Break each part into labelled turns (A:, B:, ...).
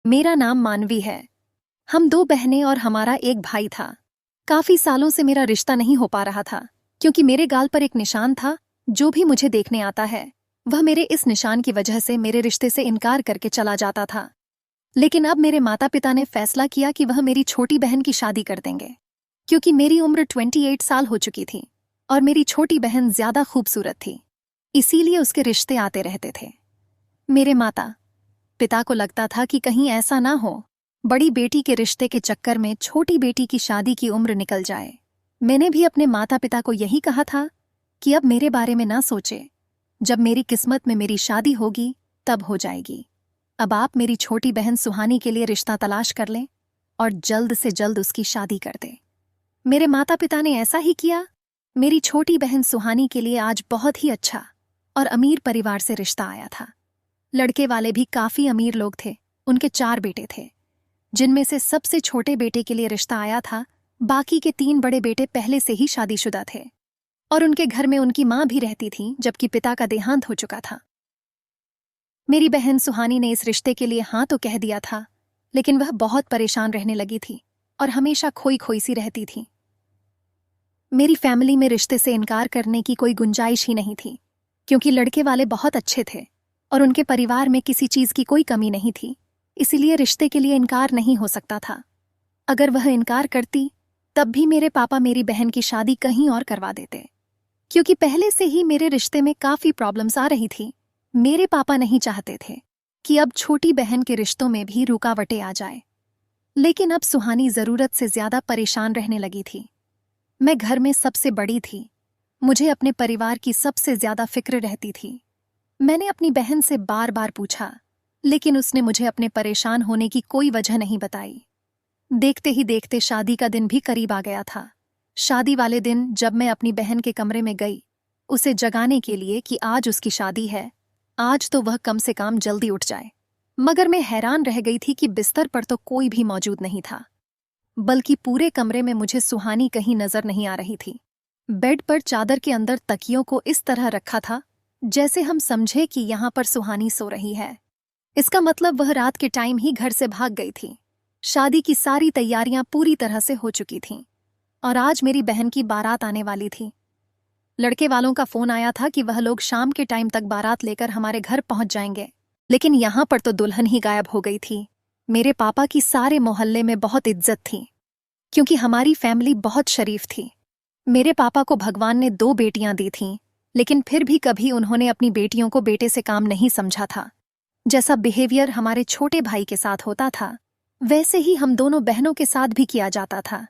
A: मेरा नाम मानवी है। हम दो बहनें और हमारा एक भाई था। काफी सालों से मेरा रिश्ता नहीं हो पा रहा था क्योंकि मेरे गाल पर एक निशान था। जो भी मुझे देखने आता है वह मेरे इस निशान की वजह से मेरे रिश्ते से इनकार करके चला जाता था। लेकिन अब मेरे माता पिता ने फैसला किया कि वह मेरी छोटी बहन की शादी कर देंगे क्योंकि मेरी उम्र 28 साल हो चुकी थी और मेरी छोटी बहन ज्यादा खूबसूरत थी। इसीलिए उसके रिश्ते आते रहते थे। मेरे माता पिता को लगता था कि कहीं ऐसा ना हो बड़ी बेटी के रिश्ते के चक्कर में छोटी बेटी की शादी की उम्र निकल जाए। मैंने भी अपने माता पिता को यही कहा था कि अब मेरे बारे में ना सोचे, जब मेरी किस्मत में मेरी शादी होगी तब हो जाएगी। अब आप मेरी छोटी बहन सुहानी के लिए रिश्ता तलाश कर लें और जल्द से जल्द उसकी शादी कर दें। मेरे माता पिता ने ऐसा ही किया। मेरी छोटी बहन सुहानी के लिए आज बहुत ही अच्छा और अमीर परिवार से रिश्ता आया था। लड़के वाले भी काफी अमीर लोग थे। उनके 4 बेटे थे, जिनमें से सबसे छोटे बेटे के लिए रिश्ता आया था। बाकी के 3 बड़े बेटे पहले से ही शादीशुदा थे और उनके घर में उनकी मां भी रहती थी, जबकि पिता का देहांत हो चुका था। मेरी बहन सुहानी ने इस रिश्ते के लिए हाँ तो कह दिया था, लेकिन वह बहुत परेशान रहने लगी थी और हमेशा खोई खोई सी रहती थी। मेरी फैमिली में रिश्ते से इनकार करने की कोई गुंजाइश ही नहीं थी क्योंकि लड़के वाले बहुत अच्छे थे और उनके परिवार में किसी चीज की कोई कमी नहीं थी। इसीलिए रिश्ते के लिए इनकार नहीं हो सकता था। अगर वह इनकार करती तब भी मेरे पापा मेरी बहन की शादी कहीं और करवा देते क्योंकि पहले से ही मेरे रिश्ते में काफी प्रॉब्लम्स आ रही थी। मेरे पापा नहीं चाहते थे कि अब छोटी बहन के रिश्तों में भी रुकावटें आ जाए। लेकिन अब सुहानी जरूरत से ज्यादा परेशान रहने लगी थी। मैं घर में सबसे बड़ी थी। मुझे अपने परिवार की सबसे ज्यादा फिक्र रहती थी। मैंने अपनी बहन से बार बार पूछा, लेकिन उसने मुझे अपने परेशान होने की कोई वजह नहीं बताई। देखते ही देखते शादी का दिन भी करीब आ गया था। शादी वाले दिन जब मैं अपनी बहन के कमरे में गई उसे जगाने के लिए कि आज उसकी शादी है, आज तो वह कम से कम जल्दी उठ जाए, मगर मैं हैरान रह गई थी कि बिस्तर पर तो कोई भी मौजूद नहीं था, बल्कि पूरे कमरे में मुझे सुहानी कहीं नजर नहीं आ रही थी। बेड पर चादर के अंदर तकियों को इस तरह रखा था जैसे हम समझे कि यहां पर सुहानी सो रही है। इसका मतलब वह रात के टाइम ही घर से भाग गई थी। शादी की सारी तैयारियां पूरी तरह से हो चुकी थीं और आज मेरी बहन की बारात आने वाली थी। लड़के वालों का फोन आया था कि वह लोग शाम के टाइम तक बारात लेकर हमारे घर पहुंच जाएंगे, लेकिन यहां पर तो दुल्हन ही गायब हो गई थी। मेरे पापा की सारे मोहल्ले में बहुत इज्जत थी क्योंकि हमारी फैमिली बहुत शरीफ थी। मेरे पापा को भगवान ने 2 बेटियां दी थीं, लेकिन फिर भी कभी उन्होंने अपनी बेटियों को बेटे से काम नहीं समझा था। जैसा बिहेवियर हमारे छोटे भाई के साथ होता था वैसे ही हम दोनों बहनों के साथ भी किया जाता था।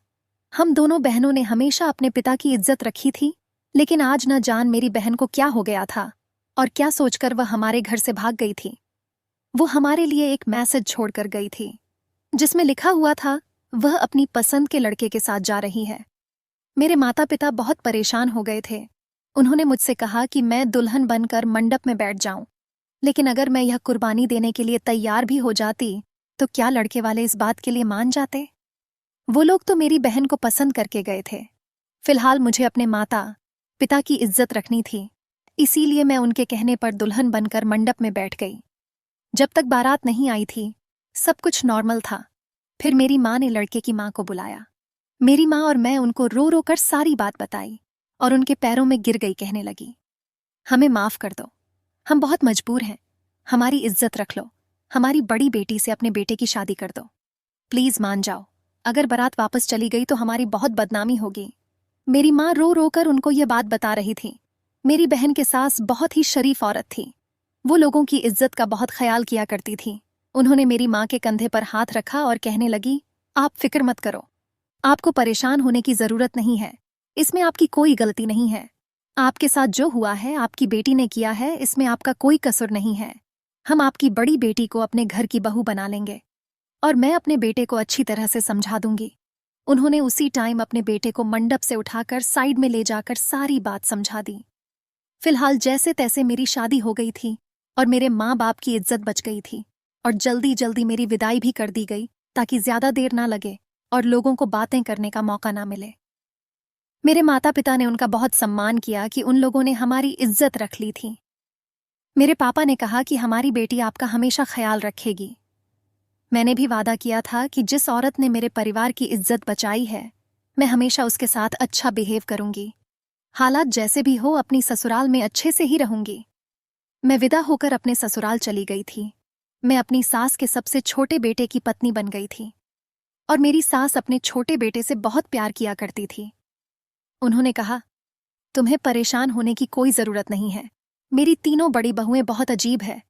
A: हम दोनों बहनों ने हमेशा अपने पिता की इज्जत रखी थी, लेकिन आज न जान मेरी बहन को क्या हो गया था और क्या सोचकर वह हमारे घर से भाग गई थी। वो हमारे लिए एक मैसेज छोड़कर गई थी जिसमें लिखा हुआ था वह अपनी पसंद के लड़के के साथ जा रही है। मेरे माता पिता बहुत परेशान हो गए थे। उन्होंने मुझसे कहा कि मैं दुल्हन बनकर मंडप में बैठ जाऊं, लेकिन अगर मैं यह कुर्बानी देने के लिए तैयार भी हो जाती तो क्या लड़के वाले इस बात के लिए मान जाते? वो लोग तो मेरी बहन को पसंद करके गए थे। फिलहाल मुझे अपने माता पिता की इज्जत रखनी थी, इसीलिए मैं उनके कहने पर दुल्हन बनकर मंडप में बैठ गई। जब तक बारात नहीं आई थी सब कुछ नॉर्मल था। फिर मेरी माँ ने लड़के की माँ को बुलाया। मेरी माँ और मैं उनको रो रो कर सारी बात बताई और उनके पैरों में गिर गई, कहने लगी, हमें माफ कर दो, हम बहुत मजबूर हैं, हमारी इज्जत रख लो, हमारी बड़ी बेटी से अपने बेटे की शादी कर दो, प्लीज मान जाओ, अगर बारात वापस चली गई तो हमारी बहुत बदनामी होगी। मेरी माँ रो रो कर उनको यह बात बता रही थी। मेरी बहन के सास बहुत ही शरीफ औरत थी। वो लोगों की इज्जत का बहुत ख्याल किया करती थी। उन्होंने मेरी माँ के कंधे पर हाथ रखा और कहने लगी, आप फिक्र मत करो, आपको परेशान होने की जरूरत नहीं है, इसमें आपकी कोई गलती नहीं है। आपके साथ जो हुआ है आपकी बेटी ने किया है, इसमें आपका कोई कसूर नहीं है। हम आपकी बड़ी बेटी को अपने घर की बहू बना लेंगे और मैं अपने बेटे को अच्छी तरह से समझा दूंगी। उन्होंने उसी टाइम अपने बेटे को मंडप से उठाकर साइड में ले जाकर सारी बात समझा दी। फिलहाल जैसे तैसे मेरी शादी हो गई थी और मेरे माँ बाप की इज्जत बच गई थी और जल्दी जल्दी मेरी विदाई भी कर दी गई ताकि ज्यादा देर ना लगे और लोगों को बातें करने का मौका ना मिले। मेरे माता पिता ने उनका बहुत सम्मान किया कि उन लोगों ने हमारी इज्जत रख ली थी। मेरे पापा ने कहा कि हमारी बेटी आपका हमेशा ख्याल रखेगी। मैंने भी वादा किया था कि जिस औरत ने मेरे परिवार की इज्जत बचाई है, मैं हमेशा उसके साथ अच्छा बिहेव करूंगी। हालात जैसे भी हो, अपनी ससुराल में अच्छे से ही रहूंगी। मैं विदा होकर अपने ससुराल चली गई थी। मैं अपनी सास के सबसे छोटे बेटे की पत्नी बन गई थी और मेरी सास अपने छोटे बेटे से बहुत प्यार किया करती थी। उन्होंने कहा, तुम्हें परेशान होने की कोई जरूरत नहीं है। मेरी तीनों बड़ी बहुएं बहुत अजीब है।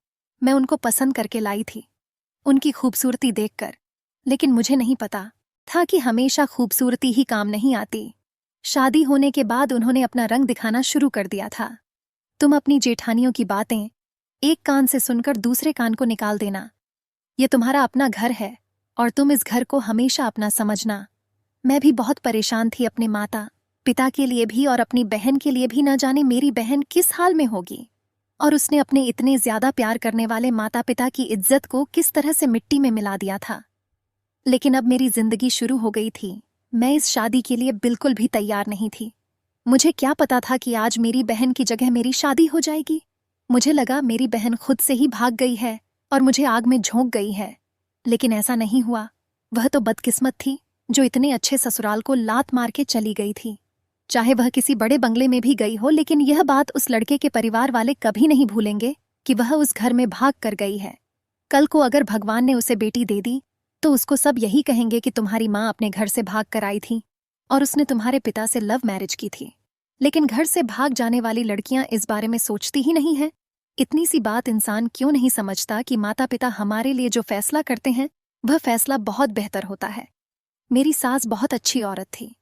A: मैं उनको पसंद करके लाई थी, उनकी खूबसूरती देखकर। लेकिन मुझे नहीं पता था कि हमेशा खूबसूरती ही काम नहीं आती। शादी होने के बाद उन्होंने अपना रंग दिखाना शुरू कर दिया था। तुम अपनी जेठानियों की बातें एक कान से सुनकर दूसरे कान को निकाल देना। ये तुम्हारा अपना घर है और तुम इस घर को हमेशा अपना समझना। मैं भी बहुत परेशान थी अपने माता पिता के लिए भी और अपनी बहन के लिए भी। न जाने मेरी बहन किस हाल में होगी और उसने अपने इतने ज्यादा प्यार करने वाले माता पिता की इज्जत को किस तरह से मिट्टी में मिला दिया था। लेकिन अब मेरी जिंदगी शुरू हो गई थी। मैं इस शादी के लिए बिल्कुल भी तैयार नहीं थी। मुझे क्या पता था कि आज मेरी बहन की जगह मेरी शादी हो जाएगी। मुझे लगा मेरी बहन खुद से ही भाग गई है और मुझे आग में झोंक गई है, लेकिन ऐसा नहीं हुआ। वह तो बदकिस्मत थी जो इतने अच्छे ससुराल को लात मार के चली गई थी। चाहे वह किसी बड़े बंगले में भी गई हो, लेकिन यह बात उस लड़के के परिवार वाले कभी नहीं भूलेंगे कि वह उस घर में भाग कर गई है। कल को अगर भगवान ने उसे बेटी दे दी तो उसको सब यही कहेंगे कि तुम्हारी माँ अपने घर से भाग कर आई थी और उसने तुम्हारे पिता से लव मैरिज की थी। लेकिन घर से भाग जाने वाली लड़कियां इस बारे में सोचती ही नहीं है। इतनी सी बात इंसान क्यों नहीं समझता कि माता पिता हमारे लिए जो फैसला करते हैं वह फैसला बहुत बेहतर होता है। मेरी सास बहुत अच्छी औरत थी।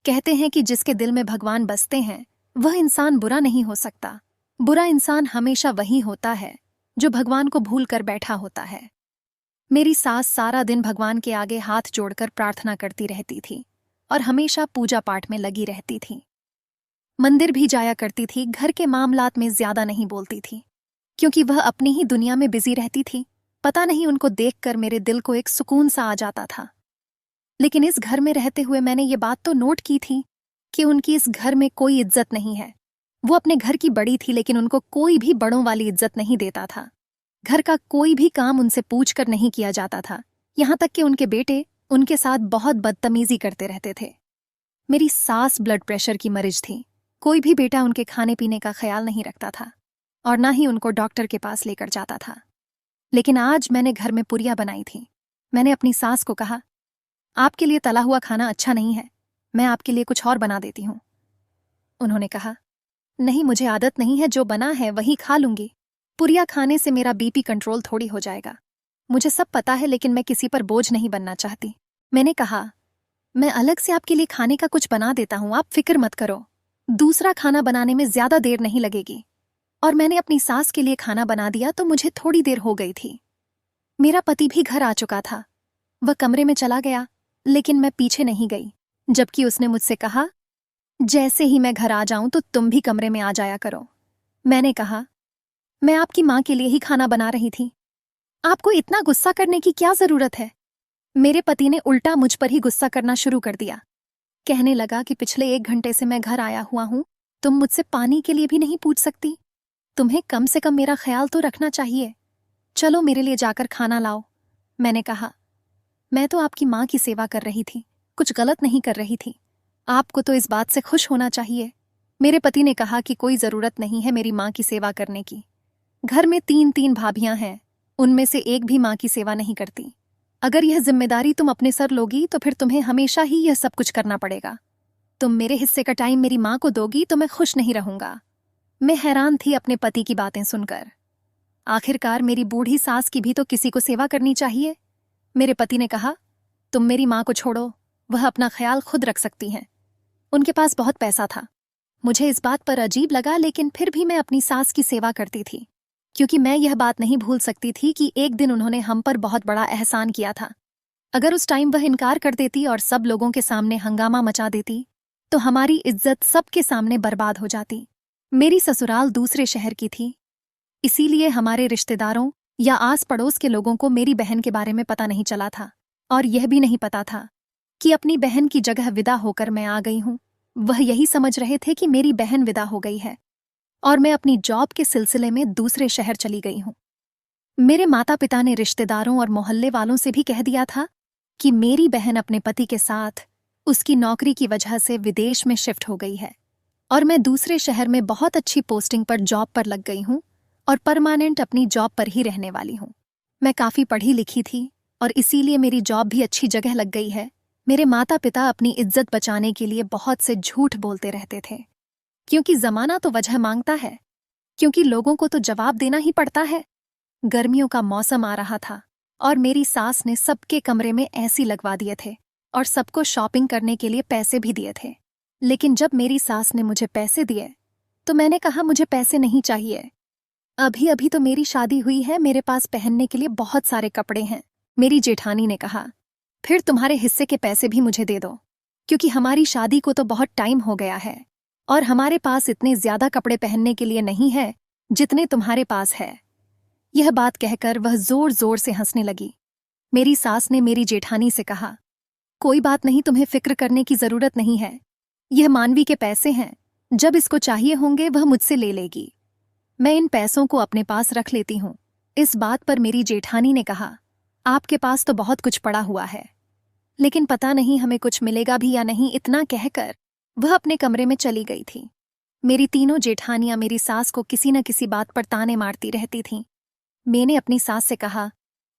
A: कहते हैं कि जिसके दिल में भगवान बसते हैं वह इंसान बुरा नहीं हो सकता। बुरा इंसान हमेशा वही होता है जो भगवान को भूल कर बैठा होता है। मेरी सास सारा दिन भगवान के आगे हाथ जोड़कर प्रार्थना करती रहती थी और हमेशा पूजा पाठ में लगी रहती थी। मंदिर भी जाया करती थी। घर के मामलात में ज्यादा नहीं बोलती थी क्योंकि वह अपनी ही दुनिया में बिजी रहती थी। पता नहीं उनको देखकर मेरे दिल को एक सुकून सा आ जाता था। लेकिन इस घर में रहते हुए मैंने ये बात तो नोट की थी कि उनकी इस घर में कोई इज्जत नहीं है। वो अपने घर की बड़ी थी, लेकिन उनको कोई भी बड़ों वाली इज्जत नहीं देता था। घर का कोई भी काम उनसे पूछकर नहीं किया जाता था। यहाँ तक कि उनके बेटे उनके साथ बहुत बदतमीजी करते रहते थे। मेरी सास ब्लड प्रेशर की मरीज थी। कोई भी बेटा उनके खाने पीने का ख्याल नहीं रखता था और ना ही उनको डॉक्टर के पास लेकर जाता था। लेकिन आज मैंने घर में पुरिया बनाई थी। मैंने अपनी सास को कहा, आपके लिए तला हुआ खाना अच्छा नहीं है, मैं आपके लिए कुछ और बना देती हूँ। उन्होंने कहा, नहीं, मुझे आदत नहीं है, जो बना है वही खा लूंगी। पुरिया खाने से मेरा बीपी कंट्रोल थोड़ी हो जाएगा। मुझे सब पता है, लेकिन मैं किसी पर बोझ नहीं बनना चाहती। मैंने कहा, मैं अलग से आपके लिए खाने का कुछ बना देता हूँ, आप फिक्र मत करो। दूसरा खाना बनाने में ज्यादा देर नहीं लगेगी। और मैंने अपनी सास के लिए खाना बना दिया तो मुझे थोड़ी देर हो गई थी। मेरा पति भी घर आ चुका था। वह कमरे में चला गया, लेकिन मैं पीछे नहीं गई, जबकि उसने मुझसे कहा, जैसे ही मैं घर आ जाऊं तो तुम भी कमरे में आ जाया करो। मैंने कहा, मैं आपकी माँ के लिए ही खाना बना रही थी, आपको इतना गुस्सा करने की क्या जरूरत है। मेरे पति ने उल्टा मुझ पर ही गुस्सा करना शुरू कर दिया। कहने लगा कि पिछले 1 घंटे से मैं घर आया हुआ हूं, तुम मुझसे पानी के लिए भी नहीं पूछ सकती। तुम्हें कम से कम मेरा ख्याल तो रखना चाहिए। चलो मेरे लिए जाकर खाना लाओ। मैंने कहा, मैं तो आपकी माँ की सेवा कर रही थी, कुछ गलत नहीं कर रही थी। आपको तो इस बात से खुश होना चाहिए। मेरे पति ने कहा कि कोई जरूरत नहीं है मेरी माँ की सेवा करने की। घर में 3 भाभियां हैं, उनमें से एक भी माँ की सेवा नहीं करती। अगर यह जिम्मेदारी तुम अपने सर लोगी तो फिर तुम्हें हमेशा ही यह सब कुछ करना पड़ेगा। तुम मेरे हिस्से का टाइम मेरी माँ को दोगी तो मैं खुश नहीं रहूंगा। मैं हैरान थी अपने पति की बातें सुनकर। आखिरकार मेरी बूढ़ी सास की भी तो किसी को सेवा करनी चाहिए। मेरे पति ने कहा, तुम मेरी माँ को छोड़ो, वह अपना ख्याल खुद रख सकती हैं। उनके पास बहुत पैसा था। मुझे इस बात पर अजीब लगा, लेकिन फिर भी मैं अपनी सास की सेवा करती थी, क्योंकि मैं यह बात नहीं भूल सकती थी कि एक दिन उन्होंने हम पर बहुत बड़ा एहसान किया था। अगर उस टाइम वह इनकार कर देती और सब लोगों के सामने हंगामा मचा देती तो हमारी इज्जत सबके सामने बर्बाद हो जाती। मेरी ससुराल दूसरे शहर की थी, इसीलिए हमारे रिश्तेदारों या आस पड़ोस के लोगों को मेरी बहन के बारे में पता नहीं चला था और यह भी नहीं पता था कि अपनी बहन की जगह विदा होकर मैं आ गई हूं। वह यही समझ रहे थे कि मेरी बहन विदा हो गई है और मैं अपनी जॉब के सिलसिले में दूसरे शहर चली गई हूं। मेरे माता पिता ने रिश्तेदारों और मोहल्ले वालों से भी कह दिया था कि मेरी बहन अपने पति के साथ उसकी नौकरी की वजह से विदेश में शिफ्ट हो गई है और मैं दूसरे शहर में बहुत अच्छी पोस्टिंग पर जॉब पर लग गई हूँ और परमानेंट अपनी जॉब पर ही रहने वाली हूँ। मैं काफ़ी पढ़ी लिखी थी और इसीलिए मेरी जॉब भी अच्छी जगह लग गई है। मेरे माता पिता अपनी इज्जत बचाने के लिए बहुत से झूठ बोलते रहते थे, क्योंकि ज़माना तो वजह मांगता है, क्योंकि लोगों को तो जवाब देना ही पड़ता है। गर्मियों का मौसम आ रहा था और मेरी सास ने सबके कमरे में एसी लगवा दिए थे और सबको शॉपिंग करने के लिए पैसे भी दिए थे। लेकिन जब मेरी सास ने मुझे पैसे दिए तो मैंने कहा मुझे पैसे नहीं चाहिए, अभी अभी तो मेरी शादी हुई है, मेरे पास पहनने के लिए बहुत सारे कपड़े हैं। मेरी जेठानी ने कहा फिर तुम्हारे हिस्से के पैसे भी मुझे दे दो, क्योंकि हमारी शादी को तो बहुत टाइम हो गया है और हमारे पास इतने ज्यादा कपड़े पहनने के लिए नहीं है जितने तुम्हारे पास है। यह बात कहकर वह जोर जोर से हंसने लगी। मेरी सास ने मेरी जेठानी से कहा कोई बात नहीं, तुम्हें फिक्र करने की जरूरत नहीं है, यह मानवी के पैसे हैं, जब इसको चाहिए होंगे वह मुझसे ले लेगी, मैं इन पैसों को अपने पास रख लेती हूँ। इस बात पर मेरी जेठानी ने कहा आपके पास तो बहुत कुछ पड़ा हुआ है, लेकिन पता नहीं हमें कुछ मिलेगा भी या नहीं। इतना कहकर वह अपने कमरे में चली गई थी। मेरी तीनों जेठानियां मेरी सास को किसी न किसी बात पर ताने मारती रहती थीं। मैंने अपनी सास से कहा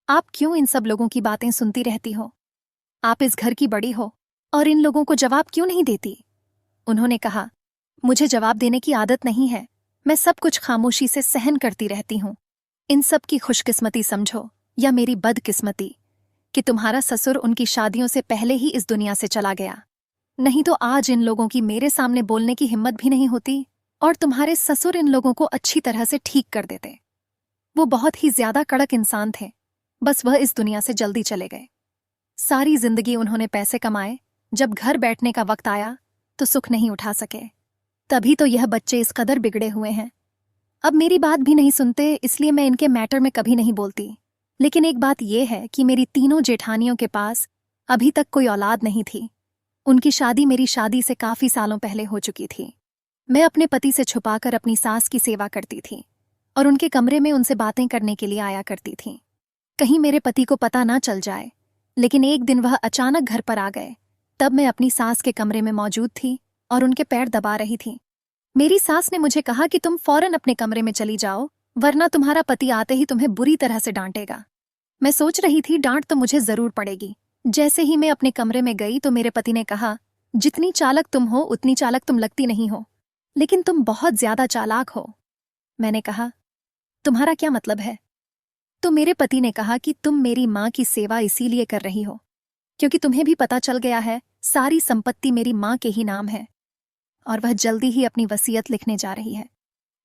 A: आप क्यों इन सब लोगों की बातें सुनती रहती हो, आप इस घर की बड़ी हो और इन लोगों को जवाब क्यों नहीं देती। उन्होंने कहा मुझे जवाब देने की आदत नहीं है, मैं सब कुछ खामोशी से सहन करती रहती हूँ। इन सब की खुशकिस्मती समझो या मेरी बदकिस्मती कि तुम्हारा ससुर उनकी शादियों से पहले ही इस दुनिया से चला गया, नहीं तो आज इन लोगों की मेरे सामने बोलने की हिम्मत भी नहीं होती और तुम्हारे ससुर इन लोगों को अच्छी तरह से ठीक कर देते। वो बहुत ही ज्यादा कड़क इंसान थे, बस वह इस दुनिया से जल्दी चले गए। सारी जिंदगी उन्होंने पैसे कमाए, जब घर बैठने का वक्त आया तो सुख नहीं उठा सके, तभी तो यह बच्चे इस कदर बिगड़े हुए हैं। अब मेरी बात भी नहीं सुनते, इसलिए मैं इनके मैटर में कभी नहीं बोलती। लेकिन एक बात यह है कि मेरी तीनों जेठानियों के पास अभी तक कोई औलाद नहीं थी। उनकी शादी मेरी शादी से काफी सालों पहले हो चुकी थी। मैं अपने पति से छुपाकर अपनी सास की सेवा करती थी और उनके कमरे में उनसे बातें करने के लिए आया करती थी, कहीं मेरे पति को पता ना चल जाए। लेकिन एक दिन वह अचानक घर पर आ गए, तब मैं अपनी सास के कमरे में मौजूद थी और उनके पैर दबा रही थी। मेरी सास ने मुझे कहा कि तुम फौरन अपने कमरे में चली जाओ, वरना तुम्हारा पति आते ही तुम्हें बुरी तरह से डांटेगा। मैं सोच रही थी डांट तो मुझे जरूर पड़ेगी। जैसे ही मैं अपने कमरे में गई तो मेरे पति ने कहा जितनी चालक तुम हो उतनी चालक तुम लगती नहीं हो, लेकिन तुम बहुत ज्यादा चालाक हो। मैंने कहा तुम्हारा क्या मतलब है। तो मेरे पति ने कहा कि तुम मेरी माँ की सेवा इसीलिए कर रही हो क्योंकि तुम्हें भी पता चल गया है सारी संपत्ति मेरी माँ के ही नाम है और वह जल्दी ही अपनी वसीयत लिखने जा रही है।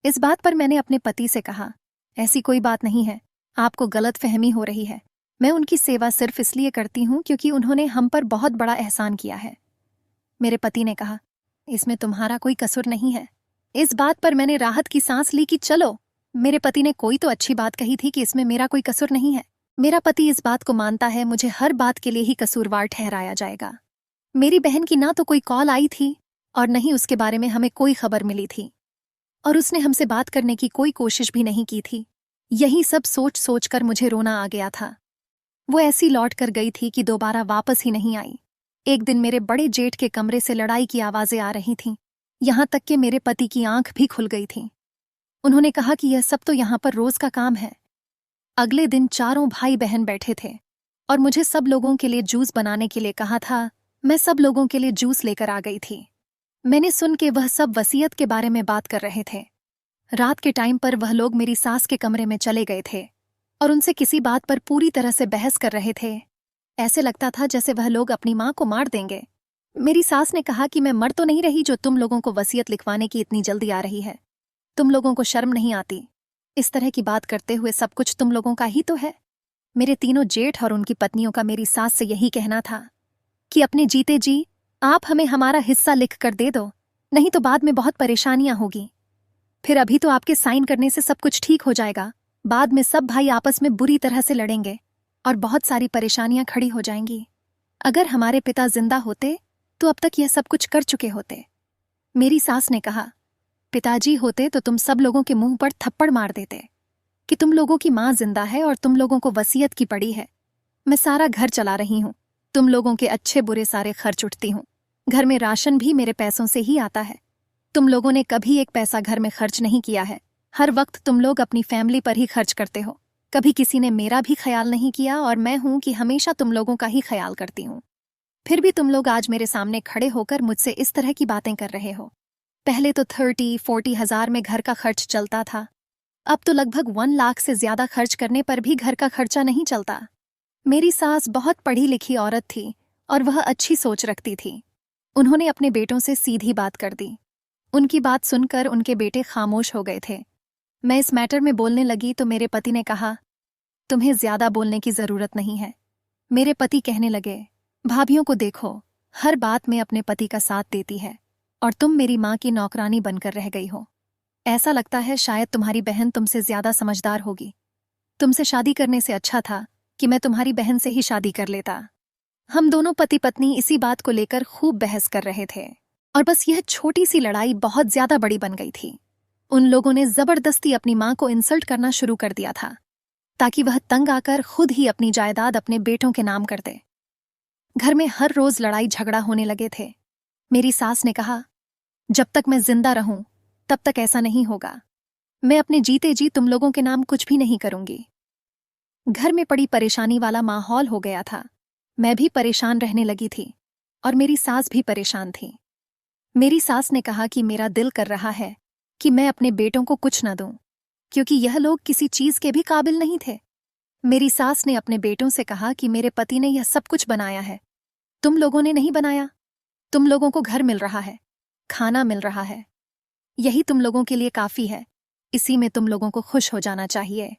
A: इस बात पर मैंने अपने पति से कहा ऐसी कोई बात नहीं है, आपको गलतफहमी हो रही है, मैं उनकी सेवा सिर्फ इसलिए करती हूँ क्योंकि उन्होंने हम पर बहुत बड़ा एहसान किया है। मेरे पति ने कहा इसमें तुम्हारा कोई कसूर नहीं है। इस बात पर मैंने राहत की सांस ली कि चलो, मेरे पति ने कोई तो अच्छी बात कही थी कि इसमें मेरा कोई कसूर नहीं है। मेरा पति इस बात को मानता है, मुझे हर बात के लिए ही कसूरवार ठहराया जाएगा। मेरी बहन की ना तो कोई कॉल आई थी और न ही उसके बारे में हमें कोई खबर मिली थी और उसने हमसे बात करने की कोई कोशिश भी नहीं की थी। यही सब सोच सोच कर मुझे रोना आ गया था। वो ऐसी लौट कर गई थी कि दोबारा वापस ही नहीं आई। एक दिन मेरे बड़े जेठ के कमरे से लड़ाई की आवाजें आ रही थीं, यहाँ तक कि मेरे पति की आंख भी खुल गई थी। उन्होंने कहा कि यह सब तो यहाँ पर रोज का काम है। अगले दिन चारों भाई बहन बैठे थे और मुझे सब लोगों के लिए जूस बनाने के लिए कहा था। मैं सब लोगों के लिए जूस लेकर आ गई थी। मैंने सुन के वह सब वसीयत के बारे में बात कर रहे थे। रात के टाइम पर वह लोग मेरी सास के कमरे में चले गए थे और उनसे किसी बात पर पूरी तरह से बहस कर रहे थे। ऐसे लगता था जैसे वह लोग अपनी माँ को मार देंगे। मेरी सास ने कहा कि मैं मर तो नहीं रही जो तुम लोगों को वसीयत लिखवाने की इतनी जल्दी आ रही है। तुम लोगों को शर्म नहीं आती? इस तरह की बात करते हुए सब कुछ तुम लोगों का ही तो है। मेरे तीनों जेठ और उनकी पत्नियों का मेरी सास से यही कहना था कि अपने जीते जी आप हमें हमारा हिस्सा लिख कर दे दो, नहीं तो बाद में बहुत परेशानियां होगी। फिर अभी तो आपके साइन करने से सब कुछ ठीक हो जाएगा, बाद में सब भाई आपस में बुरी तरह से लड़ेंगे और बहुत सारी परेशानियां खड़ी हो जाएंगी। अगर हमारे पिता जिंदा होते तो अब तक यह सब कुछ कर चुके होते। मेरी सास ने कहा पिताजी होते तो तुम सब लोगों के मुंह पर थप्पड़ मार देते। कि तुम लोगों की माँ जिंदा है और तुम लोगों को वसीयत की पड़ी है। मैं सारा घर चला रही हूँ, तुम लोगों के अच्छे बुरे सारे खर्च उठती हूँ। घर में राशन भी मेरे पैसों से ही आता है। तुम लोगों ने कभी एक पैसा घर में खर्च नहीं किया है। हर वक्त तुम लोग अपनी फैमिली पर ही खर्च करते हो। कभी किसी ने मेरा भी ख्याल नहीं किया और मैं हूं कि हमेशा तुम लोगों का ही ख्याल करती हूं। फिर भी तुम लोग आज मेरे सामने खड़े होकर मुझसे इस तरह की बातें कर रहे हो। पहले तो 30-40 हजार में घर का खर्च चलता था, अब तो लगभग 1 लाख से ज्यादा खर्च करने पर भी घर का खर्चा नहीं चलता। मेरी सास बहुत पढ़ी लिखी औरत थी और वह अच्छी सोच रखती थी। उन्होंने अपने बेटों से सीधी बात कर दी। उनकी बात सुनकर उनके बेटे खामोश हो गए थे। मैं इस मैटर में बोलने लगी तो मेरे पति ने कहा, तुम्हें ज्यादा बोलने की जरूरत नहीं है। मेरे पति कहने लगे, भाभियों को देखो, हर बात में अपने पति का साथ देती है और तुम मेरी माँ की नौकरानी बनकर रह गई हो। ऐसा लगता है शायद तुम्हारी बहन तुमसे ज्यादा समझदार होगी। तुमसे शादी करने से अच्छा था कि मैं तुम्हारी बहन से ही शादी कर लेता। हम दोनों पति पत्नी इसी बात को लेकर खूब बहस कर रहे थे और बस यह छोटी सी लड़ाई बहुत ज्यादा बड़ी बन गई थी। उन लोगों ने जबरदस्ती अपनी माँ को इंसल्ट करना शुरू कर दिया था ताकि वह तंग आकर खुद ही अपनी जायदाद अपने बेटों के नाम कर दे। घर में हर रोज लड़ाई झगड़ा होने लगे थे। मेरी सास ने कहा, जब तक मैं जिंदा रहूं तब तक ऐसा नहीं होगा। मैं अपने जीते जी तुम लोगों के नाम कुछ भी नहीं करूंगी। घर में बड़ी परेशानी वाला माहौल हो गया था। मैं भी परेशान रहने लगी थी और मेरी सास भी परेशान थी। मेरी सास ने कहा कि मेरा दिल कर रहा है कि मैं अपने बेटों को कुछ न दूं, क्योंकि यह लोग किसी चीज के भी काबिल नहीं थे। मेरी सास ने अपने बेटों से कहा कि मेरे पति ने यह सब कुछ बनाया है, तुम लोगों ने नहीं बनाया। तुम लोगों को घर मिल रहा है, खाना मिल रहा है, यही तुम लोगों के लिए काफी है। इसी में तुम लोगों को खुश हो जाना चाहिए।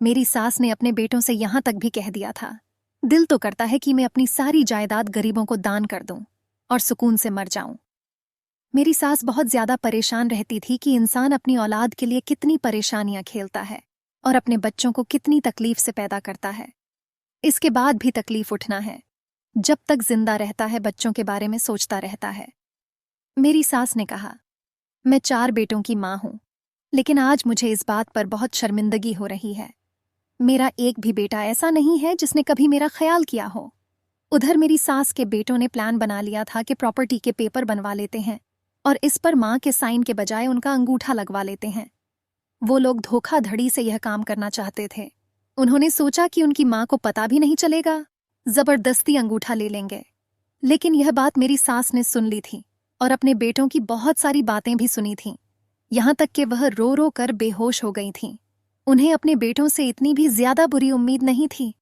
A: मेरी सास ने अपने बेटों से यहां तक भी कह दिया था, दिल तो करता है कि मैं अपनी सारी जायदाद गरीबों को दान कर दूं और सुकून से मर जाऊं। मेरी सास बहुत ज्यादा परेशान रहती थी कि इंसान अपनी औलाद के लिए कितनी परेशानियां खेलता है और अपने बच्चों को कितनी तकलीफ से पैदा करता है। इसके बाद भी तकलीफ उठना है। जब तक जिंदा रहता है बच्चों के बारे में सोचता रहता है। मेरी सास ने कहा, मैं 4 बेटों की माँ हूं, लेकिन आज मुझे इस बात पर बहुत शर्मिंदगी हो रही है। मेरा एक भी बेटा ऐसा नहीं है जिसने कभी मेरा ख्याल किया हो। उधर मेरी सास के बेटों ने प्लान बना लिया था कि प्रॉपर्टी के पेपर बनवा लेते हैं और इस पर माँ के साइन के बजाय उनका अंगूठा लगवा लेते हैं। वो लोग धोखाधड़ी से यह काम करना चाहते थे। उन्होंने सोचा कि उनकी माँ को पता भी नहीं चलेगा, जबरदस्ती अंगूठा ले लेंगे। लेकिन यह बात मेरी सास ने सुन ली थी और अपने बेटों की बहुत सारी बातें भी सुनी थीं, यहाँ तक कि वह रो रो कर बेहोश हो गई थीं। उन्हें अपने बेटों से इतनी भी ज्यादा बुरी उम्मीद नहीं थी।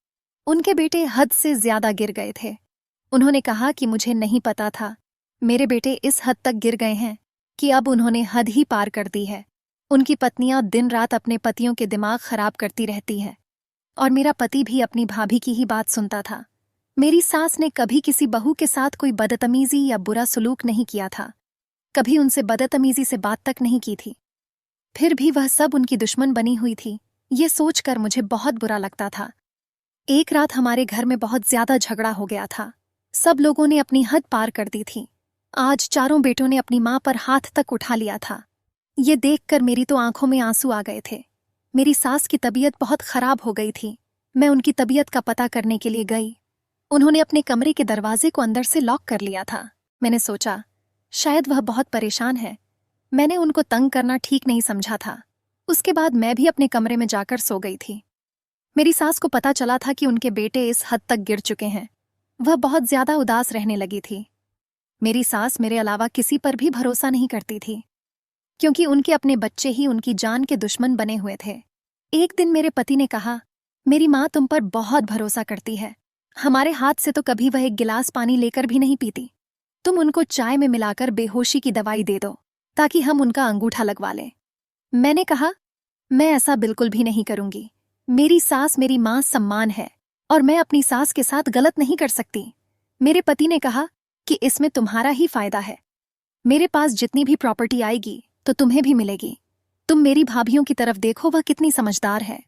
A: उनके बेटे हद से ज्यादा गिर गए थे। उन्होंने कहा कि मुझे नहीं पता था, मेरे बेटे इस हद तक गिर गए हैं कि अब उन्होंने हद ही पार कर दी है। उनकी पत्नियां दिन रात अपने पतियों के दिमाग खराब करती रहती है और मेरा पति भी अपनी भाभी की ही बात सुनता था। मेरी सास ने कभी किसी बहू के साथ कोई बदतमीजी या बुरा सलूक नहीं किया था, कभी उनसे बदतमीजी से बात तक नहीं की थी। फिर भी वह सब उनकी दुश्मन बनी हुई थी, ये सोचकर मुझे बहुत बुरा लगता था। एक रात हमारे घर में बहुत ज्यादा झगड़ा हो गया था। सब लोगों ने अपनी हद पार कर दी थी। आज 4 बेटों ने अपनी माँ पर हाथ तक उठा लिया था। ये देखकर मेरी तो आंखों में आंसू आ गए थे। मेरी सास की तबीयत बहुत खराब हो गई थी। मैं उनकी तबीयत का पता करने के लिए गई। उन्होंने अपने कमरे के दरवाजे को अंदर से लॉक कर लिया था। मैंने सोचा शायद वह बहुत परेशान है। मैंने उनको तंग करना ठीक नहीं समझा था। उसके बाद मैं भी अपने कमरे में जाकर सो गई थी। मेरी सास को पता चला था कि उनके बेटे इस हद तक गिर चुके हैं। वह बहुत ज्यादा उदास रहने लगी थी। मेरी सास मेरे अलावा किसी पर भी भरोसा नहीं करती थी, क्योंकि उनके अपने बच्चे ही उनकी जान के दुश्मन बने हुए थे। एक दिन मेरे पति ने कहा, मेरी माँ तुम पर बहुत भरोसा करती है। हमारे हाथ से तो कभी वह एक गिलास पानी लेकर भी नहीं पीती। तुम उनको चाय में मिलाकर बेहोशी की दवाई दे दो ताकि हम उनका अंगूठा लगवा लें। मैंने कहा, मैं ऐसा बिल्कुल भी नहीं करूंगी। मेरी सास मेरी माँ सम्मान है और मैं अपनी सास के साथ गलत नहीं कर सकती। मेरे पति ने कहा कि इसमें तुम्हारा ही फायदा है। मेरे पास जितनी भी प्रॉपर्टी आएगी तो तुम्हें भी मिलेगी। तुम मेरी भाभियों की तरफ देखो, वह कितनी समझदार है।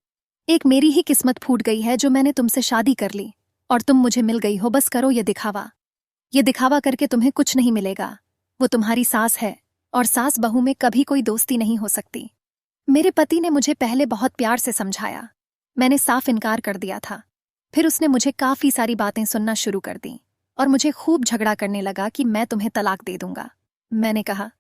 A: एक मेरी ही किस्मत फूट गई है जो मैंने तुमसे शादी कर ली और तुम मुझे मिल गई हो। बस करो ये दिखावा करके तुम्हें कुछ नहीं मिलेगा। वो तुम्हारी सास है और सास बहू में कभी कोई दोस्ती नहीं हो सकती। मेरे पति ने मुझे पहले बहुत प्यार से समझाया। मैंने साफ इनकार कर दिया था। फिर उसने मुझे काफी सारी बातें सुनना शुरू कर दी और मुझे खूब झगड़ा करने लगा कि मैं तुम्हें तलाक दे दूंगा। मैंने कहा,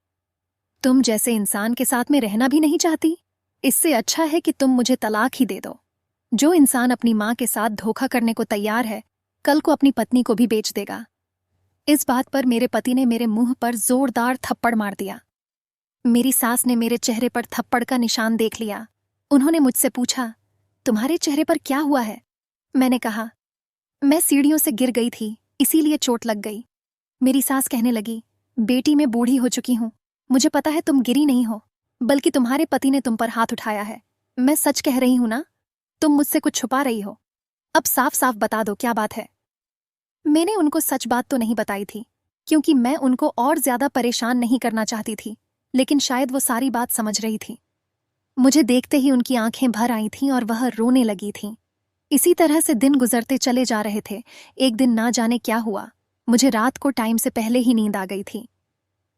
A: तुम जैसे इंसान के साथ में रहना भी नहीं चाहती? इससे अच्छा है कि तुम मुझे तलाक ही दे दो। जो इंसान अपनी माँ के साथ धोखा करने को तैयार है, कल को अपनी पत्नी को भी बेच देगा। इस बात पर मेरे पति ने मेरे मुंह पर जोरदार थप्पड़ मार दिया। मेरी सास ने मेरे चेहरे पर थप्पड़ का निशान देख लिया। उन्होंने मुझसे पूछा, तुम्हारे चेहरे पर क्या हुआ है? मैंने कहा, मैं सीढ़ियों से गिर गई थी, इसीलिए चोट लग गई। मेरी सास कहने लगी, बेटी मैं बूढ़ी हो चुकी हूं, मुझे पता है तुम गिरी नहीं हो, बल्कि तुम्हारे पति ने तुम पर हाथ उठाया है। मैं सच कह रही हूं ना? तुम मुझसे कुछ छुपा रही हो। अब साफ साफ बता दो क्या बात है। मैंने उनको सच बात तो नहीं बताई थी, क्योंकि मैं उनको और ज्यादा परेशान नहीं करना चाहती थी, लेकिन शायद वो सारी बात समझ रही थी। मुझे देखते ही उनकी आंखें भर आई थीं और वह रोने लगी थीं। इसी तरह से दिन गुजरते चले जा रहे थे। एक दिन ना जाने क्या हुआ, मुझे रात को टाइम से पहले ही नींद आ गई थी।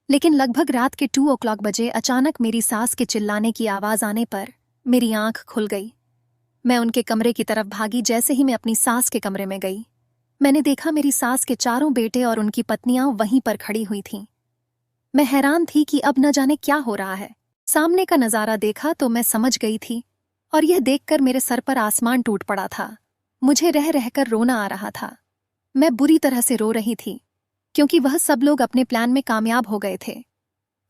A: लेकिन लगभग रात के 2 बजे अचानक मेरी सास के चिल्लाने की आवाज आने पर मेरी आंख खुल गई। मैं उनके कमरे की तरफ भागी। जैसे ही मैं अपनी सास के कमरे में गई, मैंने देखा मेरी सास के 4 बेटे और उनकी पत्नियां वहीं पर खड़ी हुई थीं। मैं हैरान थी कि अब न जाने क्या हो रहा है। सामने का नजारा देखा तो मैं समझ गई थी, और यह देखकर मेरे सर पर आसमान टूट पड़ा था। मुझे रह रहकर रोना आ रहा था। मैं बुरी तरह से रो रही थी, क्योंकि वह सब लोग अपने प्लान में कामयाब हो गए थे।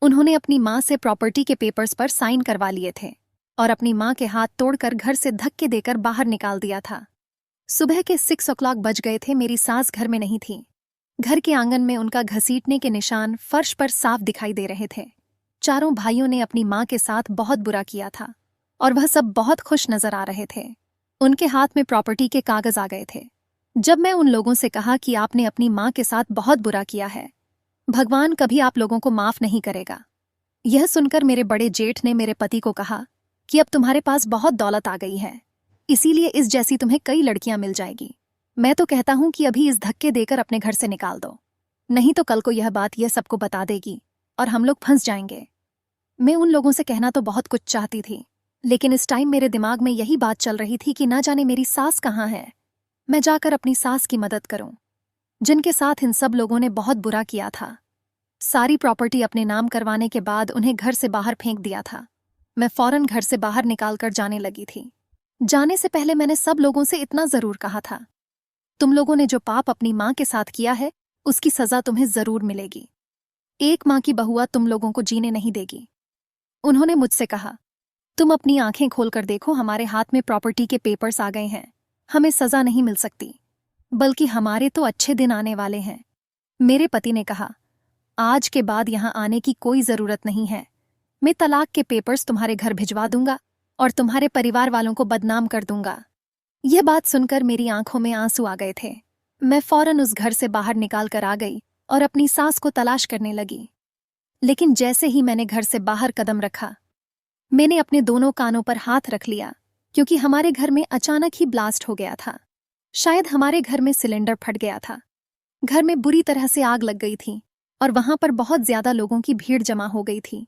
A: उन्होंने अपनी माँ से प्रॉपर्टी के पेपर्स पर साइन करवा लिए थे और अपनी माँ के हाथ तोड़कर घर से धक्के देकर बाहर निकाल दिया था। सुबह के 6 बज गए थे। मेरी सास घर में नहीं थी। घर के आंगन में उनका घसीटने के निशान फर्श पर साफ दिखाई दे रहे थे। चारों भाइयों ने अपनी माँ के साथ बहुत बुरा किया था और वह सब बहुत खुश नजर आ रहे थे। उनके हाथ में प्रॉपर्टी के कागज आ गए थे। जब मैं उन लोगों से कहा कि आपने अपनी माँ के साथ बहुत बुरा किया है, भगवान कभी आप लोगों को माफ नहीं करेगा। यह सुनकर मेरे बड़े जेठ ने मेरे पति को कहा कि अब तुम्हारे पास बहुत दौलत आ गई है, इसीलिए इस जैसी तुम्हें कई लड़कियां मिल जाएगी। मैं तो कहता हूं कि अभी इस धक्के देकर अपने घर से निकाल दो, नहीं तो कल को यह बात यह सबको बता देगी और हम लोग फंस जाएंगे। मैं उन लोगों से कहना तो बहुत कुछ चाहती थी, लेकिन इस टाइम मेरे दिमाग में यही बात चल रही थी कि ना जाने मेरी सास कहाँ है। मैं जाकर अपनी सास की मदद करूं, जिनके साथ इन सब लोगों ने बहुत बुरा किया था। सारी प्रॉपर्टी अपने नाम करवाने के बाद उन्हें घर से बाहर फेंक दिया था। मैं फौरन घर से बाहर निकालकर जाने लगी थी। जाने से पहले मैंने सब लोगों से इतना जरूर कहा था, तुम लोगों ने जो पाप अपनी माँ के साथ किया है, उसकी सजा तुम्हें जरूर मिलेगी। एक माँ की बहुआ तुम लोगों को जीने नहीं देगी। उन्होंने मुझसे कहा, तुम अपनी आंखें खोलकर देखो, हमारे हाथ में प्रॉपर्टी के पेपर्स आ गए हैं। हमें सजा नहीं मिल सकती, बल्कि हमारे तो अच्छे दिन आने वाले हैं। मेरे पति ने कहा, आज के बाद यहां आने की कोई जरूरत नहीं है। मैं तलाक के पेपर्स तुम्हारे घर भिजवा दूंगा और तुम्हारे परिवार वालों को बदनाम कर दूंगा। यह बात सुनकर मेरी आंखों में आंसू आ गए थे। मैं फौरन उस घर से बाहर निकाल कर आ गई और अपनी सास को तलाश करने लगी। लेकिन जैसे ही मैंने घर से बाहर कदम रखा, मैंने अपने दोनों कानों पर हाथ रख लिया, क्योंकि हमारे घर में अचानक ही ब्लास्ट हो गया था। शायद हमारे घर में सिलेंडर फट गया था। घर में बुरी तरह से आग लग गई थी और वहां पर बहुत ज्यादा लोगों की भीड़ जमा हो गई थी।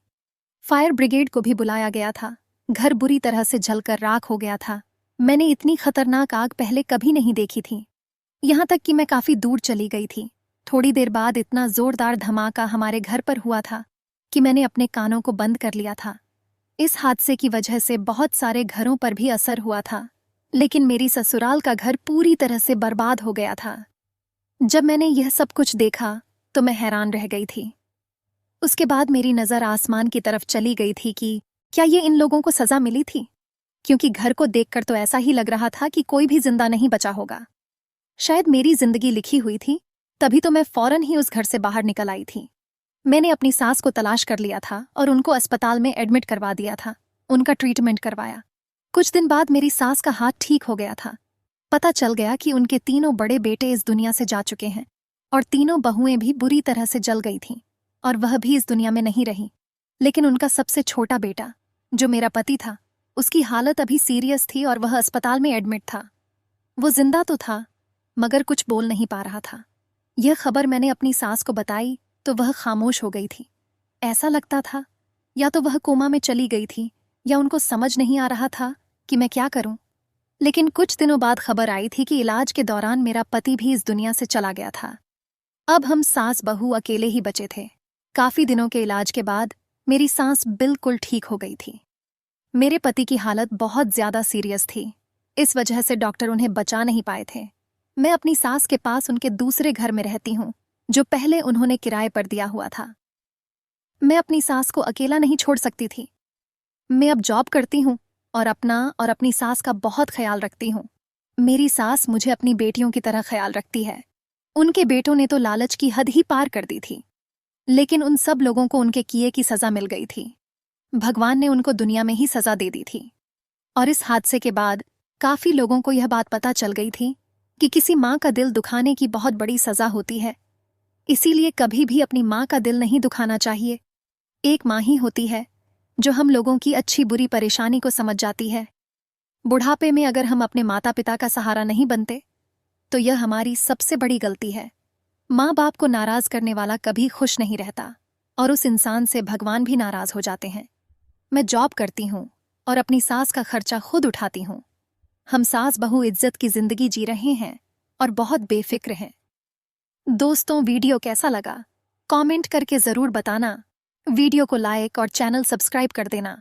A: फायर ब्रिगेड को भी बुलाया गया था। घर बुरी तरह से जलकर राख हो गया था। मैंने इतनी खतरनाक आग पहले कभी नहीं देखी थी। यहां तक कि मैं काफी दूर चली गई थी। थोड़ी देर बाद इतना जोरदार धमाका हमारे घर पर हुआ था कि मैंने अपने कानों को बंद कर लिया था। इस हादसे की वजह से बहुत सारे घरों पर भी असर हुआ था, लेकिन मेरी ससुराल का घर पूरी तरह से बर्बाद हो गया था। जब मैंने यह सब कुछ देखा तो मैं हैरान रह गई थी। उसके बाद मेरी नज़र आसमान की तरफ चली गई थी कि क्या ये इन लोगों को सजा मिली थी, क्योंकि घर को देखकर तो ऐसा ही लग रहा था कि कोई भी जिंदा नहीं बचा होगा। शायद मेरी जिंदगी लिखी हुई थी, तभी तो मैं फौरन ही उस घर से बाहर निकल आई थी। मैंने अपनी सास को तलाश कर लिया था और उनको अस्पताल में एडमिट करवा दिया था। उनका ट्रीटमेंट करवाया। कुछ दिन बाद मेरी सास का हाथ ठीक हो गया था। पता चल गया कि उनके तीनों बड़े बेटे इस दुनिया से जा चुके हैं और तीनों बहुएं भी बुरी तरह से जल गई थीं और वह भी इस दुनिया में नहीं रही। लेकिन उनका सबसे छोटा बेटा, जो मेरा पति था, उसकी हालत अभी सीरियस थी और वह अस्पताल में एडमिट था। वो जिंदा तो था, मगर कुछ बोल नहीं पा रहा था। यह खबर मैंने अपनी सास को बताई तो वह खामोश हो गई थी। ऐसा लगता था या तो वह कोमा में चली गई थी या उनको समझ नहीं आ रहा था कि मैं क्या करूं। लेकिन कुछ दिनों बाद खबर आई थी कि इलाज के दौरान मेरा पति भी इस दुनिया से चला गया था। अब हम सास बहू अकेले ही बचे थे। काफी दिनों के इलाज के बाद मेरी सांस बिल्कुल ठीक हो गई थी। मेरे पति की हालत बहुत ज्यादा सीरियस थी, इस वजह से डॉक्टर उन्हें बचा नहीं पाए थे। मैं अपनी सास के पास उनके दूसरे घर में रहती हूँ, जो पहले उन्होंने किराए पर दिया हुआ था। मैं अपनी सास को अकेला नहीं छोड़ सकती थी। मैं अब जॉब करती हूँ और अपना और अपनी सास का बहुत ख्याल रखती हूँ। मेरी सास मुझे अपनी बेटियों की तरह ख्याल रखती है। उनके बेटों ने तो लालच की हद ही पार कर दी थी, लेकिन उन सब लोगों को उनके किए की सजा मिल गई थी। भगवान ने उनको दुनिया में ही सजा दे दी थी। और इस हादसे के बाद काफी लोगों को यह बात पता चल गई थी कि किसी माँ का दिल दुखाने की बहुत बड़ी सजा होती है। इसीलिए कभी भी अपनी माँ का दिल नहीं दुखाना चाहिए। एक माँ ही होती है जो हम लोगों की अच्छी बुरी परेशानी को समझ जाती है। बुढ़ापे में अगर हम अपने माता पिता का सहारा नहीं बनते तो यह हमारी सबसे बड़ी गलती है। माँ बाप को नाराज करने वाला कभी खुश नहीं रहता, और उस इंसान से भगवान भी नाराज हो जाते हैं। मैं जॉब करती हूँ और अपनी सास का खर्चा खुद उठाती हूँ। हम सास बहू इज्जत की जिंदगी जी रहे हैं और बहुत बेफिक्र हैं। दोस्तों, वीडियो कैसा लगा कमेंट करके जरूर बताना। वीडियो को लाइक और चैनल सब्सक्राइब कर देना।